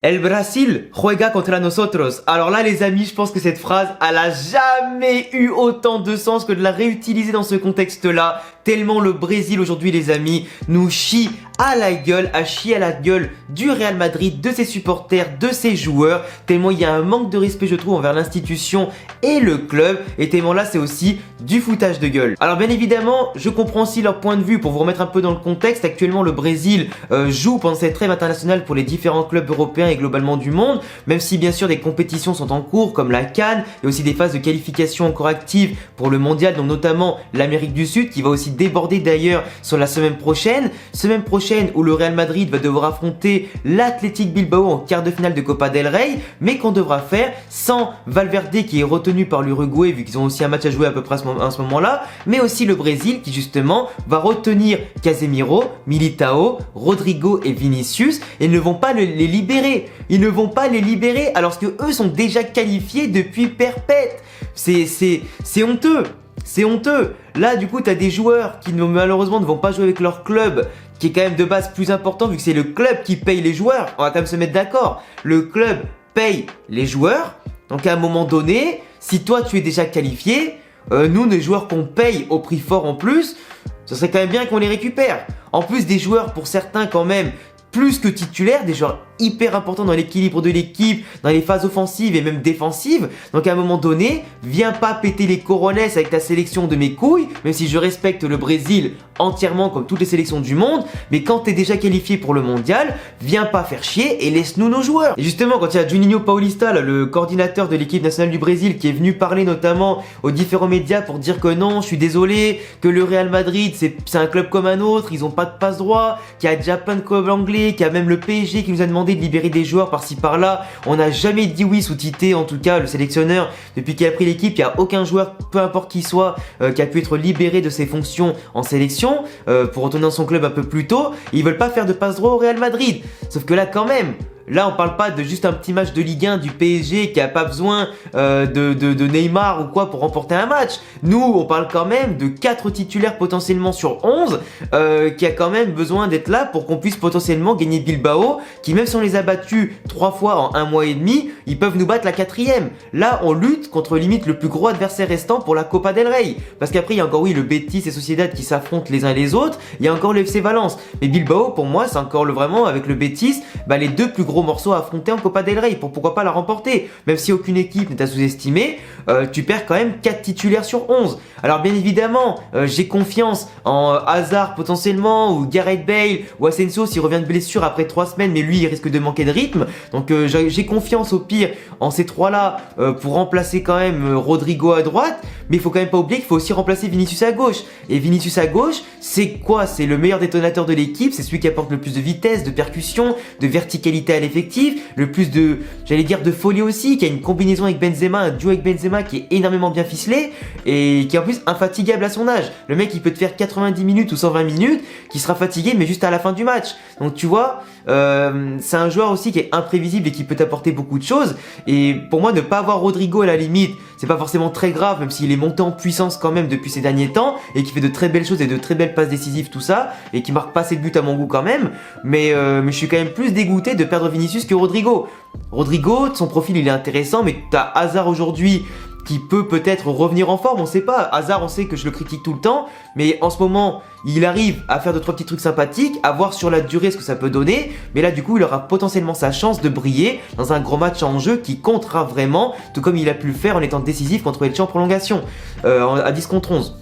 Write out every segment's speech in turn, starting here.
El Brasil juega contra nosotros. Alors là, les amis, je pense que cette phrase, elle a jamais eu autant de sens que de la réutiliser dans ce contexte-là. Tellement le Brésil aujourd'hui, les amis, nous chie à la gueule, a chié à la gueule du Real Madrid, de ses supporters, de ses joueurs. Tellement il y a un manque de respect, je trouve, envers l'institution et le club. Et tellement là, c'est aussi du foutage de gueule. Alors bien évidemment, je comprends aussi leur point de vue. Pour vous remettre un peu dans le contexte, actuellement, le Brésil joue pendant cette trêve internationale pour les différents clubs européens et globalement du monde, même si bien sûr des compétitions sont en cours comme la CAN et aussi des phases de qualification encore actives pour le mondial, donc notamment l'Amérique du Sud qui va aussi déborder d'ailleurs sur la semaine prochaine où le Real Madrid va devoir affronter l'Athletic Bilbao en quart de finale de Copa del Rey, mais qu'on devra faire sans Valverde qui est retenu par l'Uruguay vu qu'ils ont aussi un match à jouer à peu près à ce moment-là, mais aussi le Brésil qui justement va retenir Casemiro, Militao, Rodrigo et Vinicius et ne vont pas les libérer. Ils ne vont pas les libérer alors que eux sont déjà qualifiés depuis perpète. C'est honteux. C'est honteux. Là, du coup, t'as des joueurs qui malheureusement ne vont pas jouer avec leur club, qui est quand même de base plus important vu que c'est le club qui paye les joueurs. On va quand même se mettre d'accord. Le club paye les joueurs. Donc à un moment donné, si toi tu es déjà qualifié, nous, les joueurs qu'on paye au prix fort en plus, ce serait quand même bien qu'on les récupère. En plus des joueurs, pour certains quand même, plus que titulaires, des joueurs hyper importants dans l'équilibre de l'équipe, dans les phases offensives et même défensives. Donc à un moment donné, viens pas péter les coronets avec ta sélection de mes couilles, même si je respecte le Brésil entièrement comme toutes les sélections du monde, mais quand t'es déjà qualifié pour le mondial, viens pas faire chier et laisse-nous nos joueurs. Et justement, quand il y a Juninho Paulista, là, le coordinateur de l'équipe nationale du Brésil, qui est venu parler notamment aux différents médias pour dire que non, je suis désolé, que le Real Madrid, c'est un club comme un autre, ils ont pas de passe-droit, qu'il y a déjà plein de clubs anglais, qu'il y a même le PSG qui nous a demandé de libérer des joueurs par-ci par-là. On n'a jamais dit oui sous Tite, en tout cas le sélectionneur, depuis qu'il a pris l'équipe, il n'y a aucun joueur, peu importe qui soit, qui a pu être libéré de ses fonctions en sélection pour retourner dans son club un peu plus tôt. Ils veulent pas faire de passe-droit au Real Madrid. Sauf que là quand même, là, on parle pas de juste un petit match de Ligue 1 du PSG qui a pas besoin de Neymar ou quoi pour remporter un match. Nous, on parle quand même de 4 titulaires potentiellement sur 11 qui a quand même besoin d'être là pour qu'on puisse potentiellement gagner Bilbao, qui même si on les a battus 3 fois en 1 mois et demi, ils peuvent nous battre la 4e. Là, on lutte contre limite le plus gros adversaire restant pour la Copa del Rey. Parce qu'après, il y a encore le Betis et Sociedad qui s'affrontent les uns les autres. Il y a encore le FC Valence. Mais Bilbao, pour moi, c'est encore vraiment avec le Betis, les deux plus gros morceaux à affronter en Copa del Rey pour pourquoi pas la remporter. Même si aucune équipe n'est à sous-estimer, tu perds quand même 4 titulaires sur 11. Alors bien évidemment, j'ai confiance en Hazard potentiellement, ou Gareth Bale, ou Asensio s'il revient de blessure après 3 semaines, mais lui il risque de manquer de rythme. Donc j'ai confiance au pire en ces 3-là pour remplacer quand même Rodrigo à droite, mais il faut quand même pas oublier qu'il faut aussi remplacer Vinicius à gauche. Et Vinicius à gauche, c'est quoi? C'est le meilleur détonateur de l'équipe, c'est celui qui apporte le plus de vitesse, de percussion, de verticalité à l'effectif, le plus de, j'allais dire, de folie aussi, qui a une combinaison avec Benzema, un duo avec Benzema qui est énormément bien ficelé et qui est en plus infatigable à son âge. Le mec il peut te faire 90 minutes ou 120 minutes, qui sera fatigué mais juste à la fin du match. Donc tu vois, c'est un joueur aussi qui est imprévisible et qui peut t'apporter beaucoup de choses. Et pour moi, ne pas avoir Rodrigo à la limite, c'est pas forcément très grave, même s'il est monté en puissance quand même depuis ces derniers temps et qui fait de très belles choses et de très belles passes décisives, tout ça, et qui marque pas assez de buts à mon goût quand même. Mais je suis quand même plus dégoûté de perdre Vinicius que Rodrigo. Rodrigo, son profil il est intéressant, mais t'as Hazard aujourd'hui qui peut-être revenir en forme, on sait pas. Hazard, on sait que je le critique tout le temps, mais en ce moment, il arrive à faire 2-3 petits trucs sympathiques, à voir sur la durée ce que ça peut donner, mais là du coup, il aura potentiellement sa chance de briller dans un gros match en jeu qui comptera vraiment, tout comme il a pu le faire en étant décisif contre Elche en prolongation, à 10 contre 11.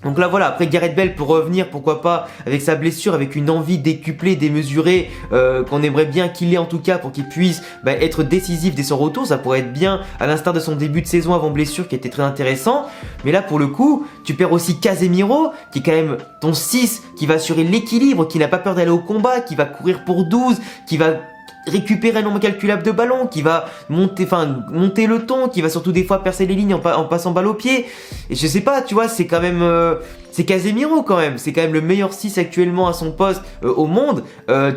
Donc là voilà, après Gareth Bale peut revenir, pourquoi pas, avec sa blessure, avec une envie décuplée, démesurée, qu'on aimerait bien qu'il ait en tout cas pour qu'il puisse être décisif dès son retour. Ça pourrait être bien, à l'instar de son début de saison avant blessure qui était très intéressant. Mais là pour le coup, tu perds aussi Casemiro, qui est quand même ton 6, qui va assurer l'équilibre, qui n'a pas peur d'aller au combat, qui va courir pour 12, qui va récupérer un nombre incalculable de ballons, qui va monter le ton, qui va surtout des fois percer les lignes en passant balle au pied. Et je sais pas, tu vois, c'est quand même c'est Casemiro quand même, c'est quand même le meilleur 6 actuellement à son poste au monde.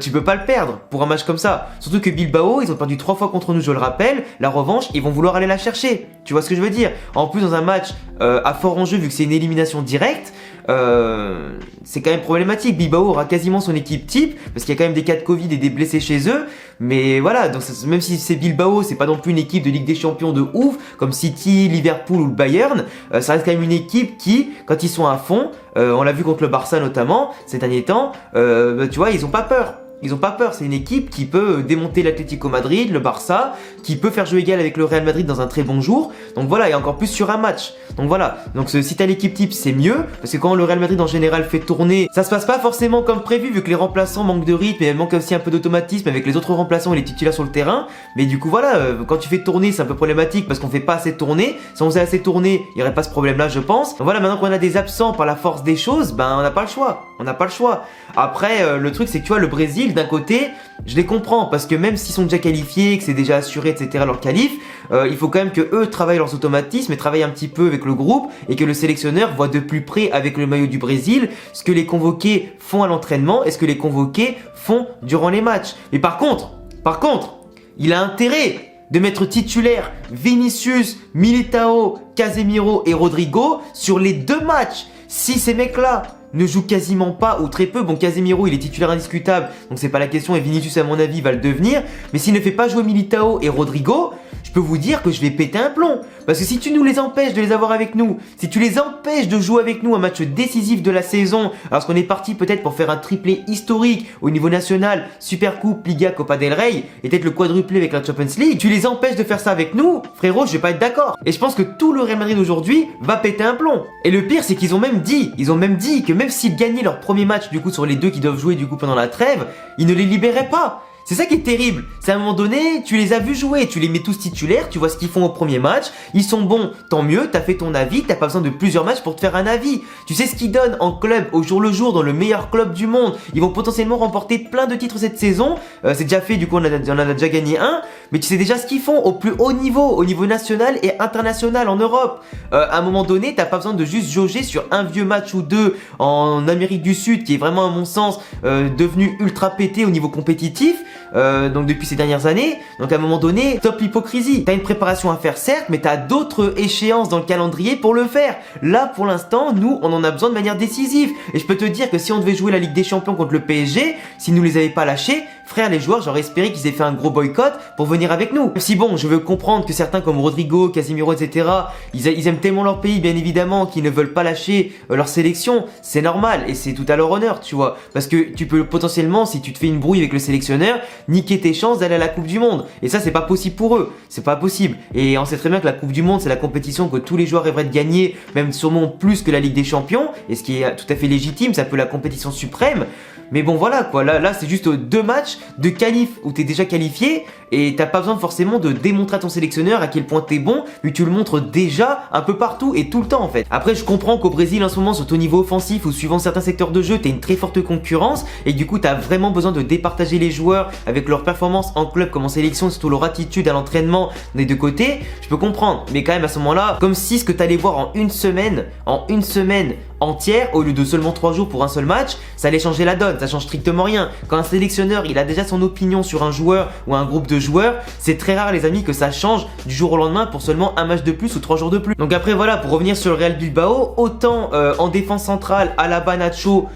Tu peux pas le perdre pour un match comme ça. Surtout que Bilbao, ils ont perdu 3 fois contre nous, je le rappelle. La revanche, ils vont vouloir aller la chercher. Tu vois ce que je veux dire? En plus, dans un match à fort enjeu, vu que c'est une élimination directe, c'est quand même problématique. Bilbao aura quasiment son équipe type, parce qu'il y a quand même des cas de Covid et des blessés chez eux. Mais voilà, donc même si c'est Bilbao, c'est pas non plus une équipe de Ligue des Champions de ouf, comme City, Liverpool ou le Bayern. Ça reste quand même une équipe qui, quand ils sont à fond, on l'a vu contre le Barça notamment, ces derniers temps, tu vois, ils ont pas peur. Ils ont pas peur, c'est une équipe qui peut démonter l'Atlético Madrid, le Barça, qui peut faire jeu égal avec le Real Madrid dans un très bon jour. Donc voilà, et encore plus sur un match. Donc voilà, donc si t'as l'équipe type, c'est mieux, parce que quand le Real Madrid en général fait tourner, ça se passe pas forcément comme prévu, vu que les remplaçants manquent de rythme, et elles manquent aussi un peu d'automatisme avec les autres remplaçants et les titulaires sur le terrain. Mais du coup voilà, quand tu fais tourner, c'est un peu problématique, parce qu'on fait pas assez tourner. Si on faisait assez tourner, il y aurait pas ce problème-là, je pense. Donc voilà, maintenant qu'on a des absents par la force des choses, ben on n'a pas le choix. On n'a pas le choix. Après, le truc c'est que tu vois, le Brésil, d'un côté, je les comprends, parce que même s'ils sont déjà qualifiés, que c'est déjà assuré, etc., leur qualif, il faut quand même que eux travaillent leurs automatismes et travaillent un petit peu avec le groupe, et que le sélectionneur voit de plus près avec le maillot du Brésil ce que les convoqués font à l'entraînement et ce que les convoqués font durant les matchs. Mais par contre, il a intérêt de mettre titulaire Vinicius, Militao, Casemiro et Rodrigo sur les 2 matchs. Si ces mecs-là ne joue quasiment pas ou très peu. Bon, Casemiro, il est titulaire indiscutable, donc c'est pas la question, et Vinicius, à mon avis, va le devenir. Mais s'il ne fait pas jouer Militao et Rodrigo, je peux vous dire que je vais péter un plomb. Parce que si tu nous les empêches de les avoir avec nous, si tu les empêches de jouer avec nous un match décisif de la saison, alors qu'on est parti peut-être pour faire un triplé historique au niveau national, Supercoupe, Liga, Copa del Rey, et peut-être le quadruplé avec la Champions League, tu les empêches de faire ça avec nous, frérot, je vais pas être d'accord. Et je pense que tout le Real Madrid aujourd'hui va péter un plomb. Et le pire, c'est qu'ils ont même dit que même s'ils gagnaient leur premier match du coup sur les 2 qui doivent jouer du coup pendant la trêve, ils ne les libéraient pas. C'est ça qui est terrible, c'est à un moment donné, tu les as vus jouer, tu les mets tous titulaires, tu vois ce qu'ils font au premier match, ils sont bons, tant mieux, t'as fait ton avis, t'as pas besoin de plusieurs matchs pour te faire un avis. Tu sais ce qu'ils donnent en club, au jour le jour, dans le meilleur club du monde, ils vont potentiellement remporter plein de titres cette saison, c'est déjà fait, du coup on en a déjà gagné un, mais tu sais déjà ce qu'ils font au plus haut niveau, au niveau national et international en Europe. À un moment donné, t'as pas besoin de juste jauger sur un vieux match ou 2 en Amérique du Sud, qui est vraiment à mon sens devenu ultra pété au niveau compétitif. Donc depuis ces dernières années, donc à un moment donné, top l'hypocrisie. T'as une préparation à faire certes, mais t'as d'autres échéances dans le calendrier pour le faire. Là pour l'instant, nous on en a besoin de manière décisive. Et je peux te dire que si on devait jouer la Ligue des Champions contre le PSG, s'ils nous les avaient pas lâchés, frère, les joueurs, j'aurais espéré qu'ils aient fait un gros boycott pour venir avec nous. Si bon, je veux comprendre que certains comme Rodrigo, Casemiro, etc., ils aiment tellement leur pays, bien évidemment, qu'ils ne veulent pas lâcher leur sélection, c'est normal et c'est tout à leur honneur, tu vois. Parce que tu peux potentiellement, si tu te fais une brouille avec le sélectionneur, niquer tes chances d'aller à la Coupe du Monde. Et ça, c'est pas possible pour eux. C'est pas possible. Et on sait très bien que la Coupe du Monde, c'est la compétition que tous les joueurs rêveraient de gagner, même sûrement plus que la Ligue des Champions. Et ce qui est tout à fait légitime, ça peut la compétition suprême. Mais bon voilà quoi, là c'est juste 2 matchs de qualif où t'es déjà qualifié et t'as pas besoin forcément de démontrer à ton sélectionneur à quel point t'es bon, vu que tu le montres déjà un peu partout et tout le temps en fait. Après je comprends qu'au Brésil en ce moment, surtout au niveau offensif ou suivant certains secteurs de jeu, t'as une très forte concurrence et du coup t'as vraiment besoin de départager les joueurs avec leurs performances en club comme en sélection, surtout leur attitude à l'entraînement des 2 côtés. Je peux comprendre, mais quand même à ce moment-là, comme si ce que t'allais voir en une semaine entière, au lieu de seulement 3 jours pour un seul match, ça allait changer la donne, ça change strictement rien. Quand un sélectionneur, il a déjà son opinion sur un joueur ou un groupe de joueurs, c'est très rare les amis que ça change du jour au lendemain pour seulement un match de plus ou 3 jours de plus. Donc après voilà, pour revenir sur le Real Bilbao, autant en défense centrale, Alaba, Nacho,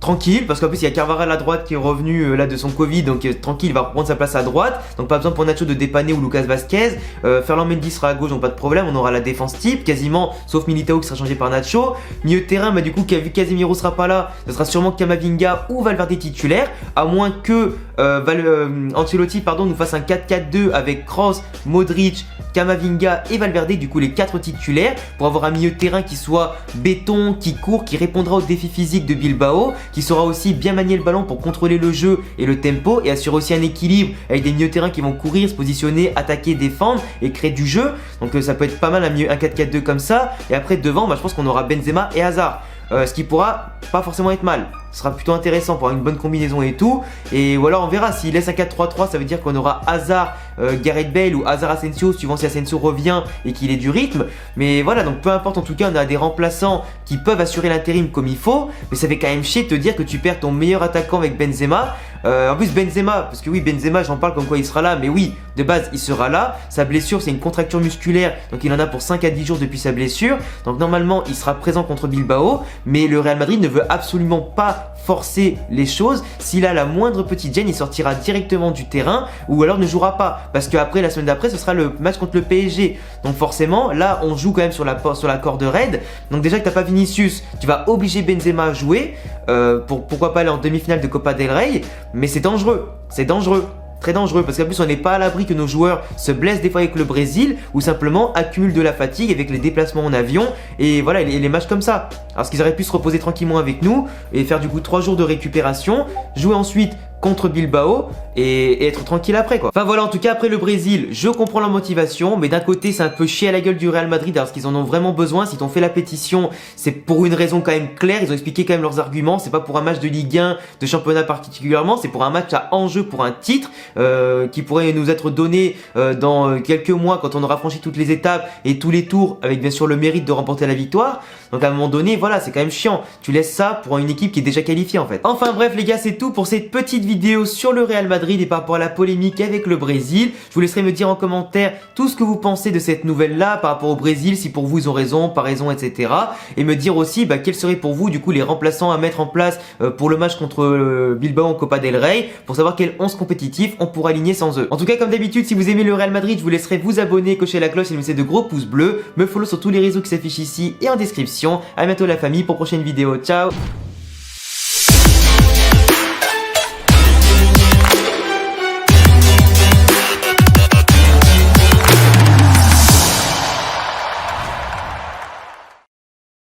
tranquille, parce qu'en plus il y a Carvajal à droite qui est revenu là de son Covid, donc tranquille, il va reprendre sa place à droite, donc pas besoin pour Nacho de dépanner ou Lucas Vazquez. Ferland Mendy sera à gauche, donc pas de problème, on aura la défense type quasiment, sauf Militao qui sera changé par Nacho. Milieu de terrain, bah du coup vu Casemiro sera pas là, ce sera sûrement Camavinga ou Valverde titulaire, à moins que Ancelotti nous fasse un 4-4-2 avec Kroos, Modric, Camavinga et Valverde, du coup les 4 titulaires, pour avoir un milieu de terrain qui soit béton, qui court, qui répondra aux défis physiques de Bilbao, qui saura aussi bien manier le ballon pour contrôler le jeu et le tempo et assurer aussi un équilibre avec des milieux de terrain qui vont courir, se positionner, attaquer, défendre et créer du jeu. Donc ça peut être pas mal un 4-4-2 comme ça. Et après devant, je pense qu'on aura Benzema et Hazard. Ce qui pourra pas forcément être mal. ce sera plutôt intéressant pour avoir une bonne combinaison et tout. Et voilà, on verra. S'il laisse un 4-3-3, ça veut dire qu'on aura Hazard, Gareth Bale ou Hazard Asensio, suivant si Asensio revient et qu'il ait du rythme. Mais voilà, donc peu importe, en tout cas, on a des remplaçants qui peuvent assurer l'intérim comme il faut. Mais ça fait quand même chier de te dire que tu perds ton meilleur attaquant avec Benzema. En plus Benzema, parce que oui Benzema j'en parle comme quoi il sera là, mais oui de base il sera là. Sa blessure c'est une contracture musculaire, donc il en a pour 5 à 10 jours depuis sa blessure. Donc normalement il sera présent contre Bilbao, mais le Real Madrid ne veut absolument pas forcer les choses. S'il a la moindre petite gêne, il sortira directement du terrain ou alors ne jouera pas, parce qu'après la semaine d'après ce sera le match contre le PSG. Donc forcément là on joue quand même sur la corde raide. Donc déjà que t'as pas Vinicius, tu vas obliger Benzema à jouer, pourquoi pas aller en demi-finale de Copa del Rey. Mais c'est dangereux, très dangereux, parce qu'en plus on n'est pas à l'abri que nos joueurs se blessent des fois avec le Brésil ou simplement accumulent de la fatigue avec les déplacements en avion et voilà les matchs comme ça. Alors qu'ils auraient pu se reposer tranquillement avec nous et faire du coup 3 jours de récupération, jouer ensuite contre Bilbao et être tranquille après quoi. Enfin voilà, en tout cas après le Brésil, je comprends leur motivation, mais d'un côté c'est un peu chier à la gueule du Real Madrid parce qu'ils en ont vraiment besoin. S'ils t'ont fait la pétition, c'est pour une raison quand même claire, ils ont expliqué quand même leurs arguments, c'est pas pour un match de Ligue 1, de championnat particulièrement, c'est pour un match à enjeu, pour un titre qui pourrait nous être donné dans quelques mois quand on aura franchi toutes les étapes et tous les tours, avec bien sûr le mérite de remporter la victoire. Donc à un moment donné, voilà, c'est quand même chiant, tu laisses ça pour une équipe qui est déjà qualifiée en fait. Enfin bref les gars, c'est tout pour cette petite vidéo sur le Real Madrid et par rapport à la polémique avec le Brésil. Je vous laisserai me dire en commentaire tout ce que vous pensez de cette nouvelle là par rapport au Brésil, si pour vous ils ont raison, pas raison, etc. Et me dire aussi quels seraient pour vous du coup les remplaçants à mettre en place pour le match contre Bilbao en Copa del Rey, pour savoir quel 11 compétitif on pourra aligner sans eux. En tout cas comme d'habitude, si vous aimez le Real Madrid, je vous laisserai vous abonner, cocher la cloche et me laisser de gros pouces bleus, me follow sur tous les réseaux qui s'affichent ici et en description. À bientôt la famille pour prochaine vidéo, ciao.